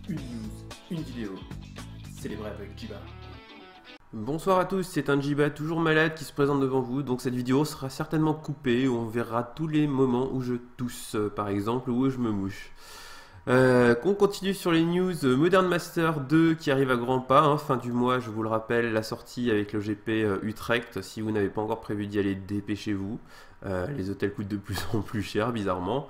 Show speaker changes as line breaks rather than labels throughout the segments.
une news, une vidéo. Célébré avec Jiba.
Bonsoir à tous, c'est un Jiba toujours malade qui se présente devant vous, donc cette vidéo sera certainement coupée, où on verra tous les moments où je tousse, par exemple, ou où je me mouche. On continue sur les news. Modern Master 2 qui arrive à grands pas, hein, fin du mois, je vous le rappelle, la sortie avec le GP Utrecht. Si vous n'avez pas encore prévu d'y aller, dépêchez-vous. Les hôtels coûtent de plus en plus cher, bizarrement.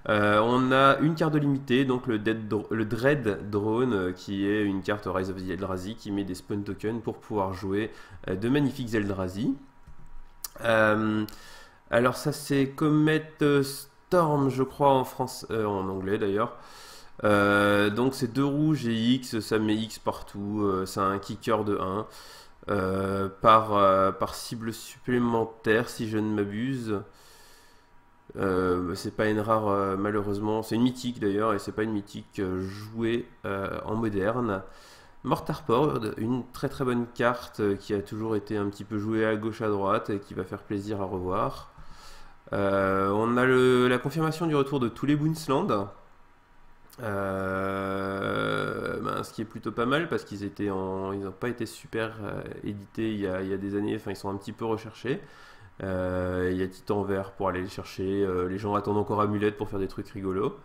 On a une carte de limitée, donc le Dread Drone, qui est une carte Rise of the Eldrazi qui met des spawn tokens pour pouvoir jouer de magnifiques Eldrazi. Alors ça c'est Comet Storm, je crois, en France, en anglais d'ailleurs. Donc c'est 2 rouges et X, ça met X partout, c'est un kicker de 1 par cible supplémentaire si je ne m'abuse. C'est pas une rare malheureusement, c'est une mythique d'ailleurs et c'est pas une mythique jouée en moderne. Mortarport, une très très bonne carte qui a toujours été un petit peu jouée à gauche à droite et qui va faire plaisir à revoir. On a la confirmation du retour de tous les Boonsland. Ce qui est plutôt pas mal parce qu'ils n'ont pas été super édités il y a des années, enfin ils sont un petit peu recherchés. Il y a Titan Vert pour aller les chercher, les gens attendent encore Amulette pour faire des trucs rigolos.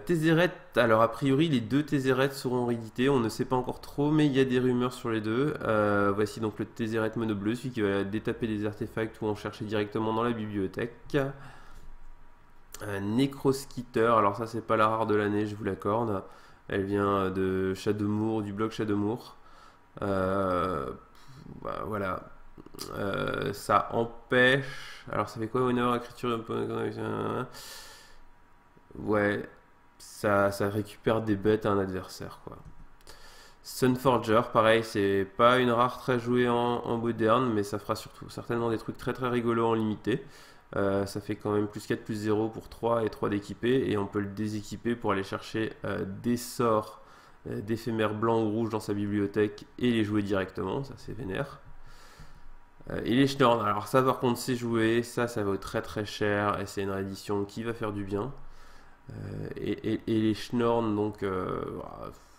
Tézéret, alors a priori les 2 Tézéret seront réédités, on ne sait pas encore trop mais il y a des rumeurs sur les 2. Voici donc le Tézéret mono bleu, celui qui va détaper des artefacts ou en chercher directement dans la bibliothèque. Necroskitter, alors ça c'est pas la rare de l'année, je vous l'accorde. Elle vient de Shadowmoor, du blog Shadowmoor. Voilà. Ça empêche. Alors ça fait quoi, honneur, écriture. Ouais, ça récupère des bêtes à un adversaire, quoi. Sunforger, pareil, c'est pas une rare très jouée en moderne, mais ça fera surtout certainement des trucs très très rigolos en limité. Ça fait quand même plus 4 plus 0 pour 3 et 3 d'équipé et on peut le déséquiper pour aller chercher des sorts d'éphémères blancs ou rouges dans sa bibliothèque et les jouer directement, ça c'est vénère. Et les Schnorn, alors ça par contre c'est joué, ça vaut très très cher et c'est une réédition qui va faire du bien. Et les Schnorn donc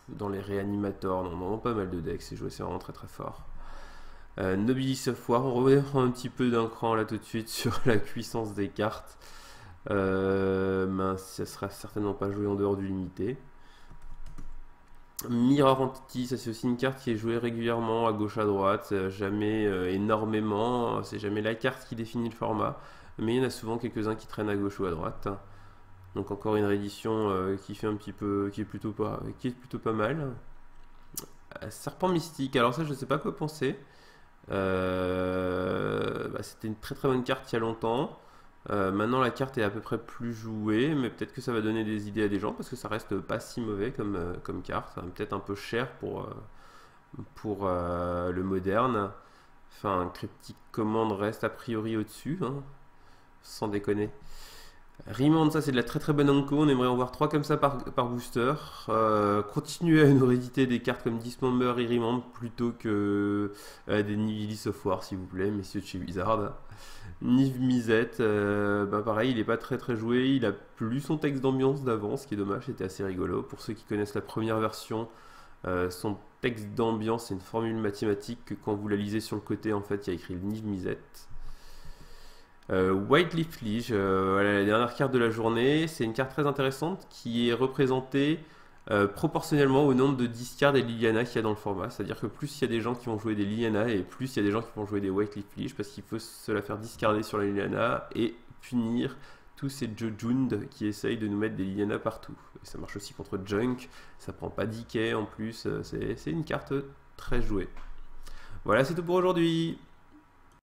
dans les réanimateurs, dans pas mal de decks, c'est joué, c'est vraiment très très fort. Nobilis of War, on reviendra un petit peu d'un cran là tout de suite sur la puissance des cartes. Ça sera certainement pas joué en dehors du limité. Mirror Entity, ça c'est aussi une carte qui est jouée régulièrement à gauche à droite, jamais énormément, c'est jamais la carte qui définit le format, mais il y en a souvent quelques-uns qui traînent à gauche ou à droite. Donc encore une réédition qui fait un petit peu, qui est plutôt pas mal. Serpent Mystique, alors ça je sais pas quoi penser. C'était une très très bonne carte il y a longtemps. Maintenant la carte est à peu près plus jouée, mais peut-être que ça va donner des idées à des gens parce que ça reste pas si mauvais comme carte. Peut-être un peu cher pour le moderne. Enfin, Cryptic Command reste a priori au-dessus, hein, sans déconner. Remand, ça c'est de la très très bonne Anko, on aimerait en voir 3 comme ça par booster. Continuez à nous rééditer des cartes comme Dismember et Remand plutôt que des Nihilis of War s'il vous plaît, messieurs de chez Wizard. Niv Mizzet, pareil, il est pas très très joué, il a plus son texte d'ambiance d'avant, ce qui est dommage, c'était assez rigolo. Pour ceux qui connaissent la première version, son texte d'ambiance c'est une formule mathématique que quand vous la lisez sur le côté, en fait, il y a écrit Niv Mizzet. White Leaf Lige, voilà la dernière carte de la journée, c'est une carte très intéressante qui est représentée proportionnellement au nombre de discards et Liliana qu'il y a dans le format, c'est-à-dire que plus il y a des gens qui vont jouer des Liliana et plus il y a des gens qui vont jouer des White Leaf Lige parce qu'il faut se la faire discarder sur la Liliana et punir tous ces Jojund qui essayent de nous mettre des Liliana partout. Et ça marche aussi contre Junk, ça prend pas decay en plus, c'est une carte très jouée. Voilà, c'est tout pour aujourd'hui.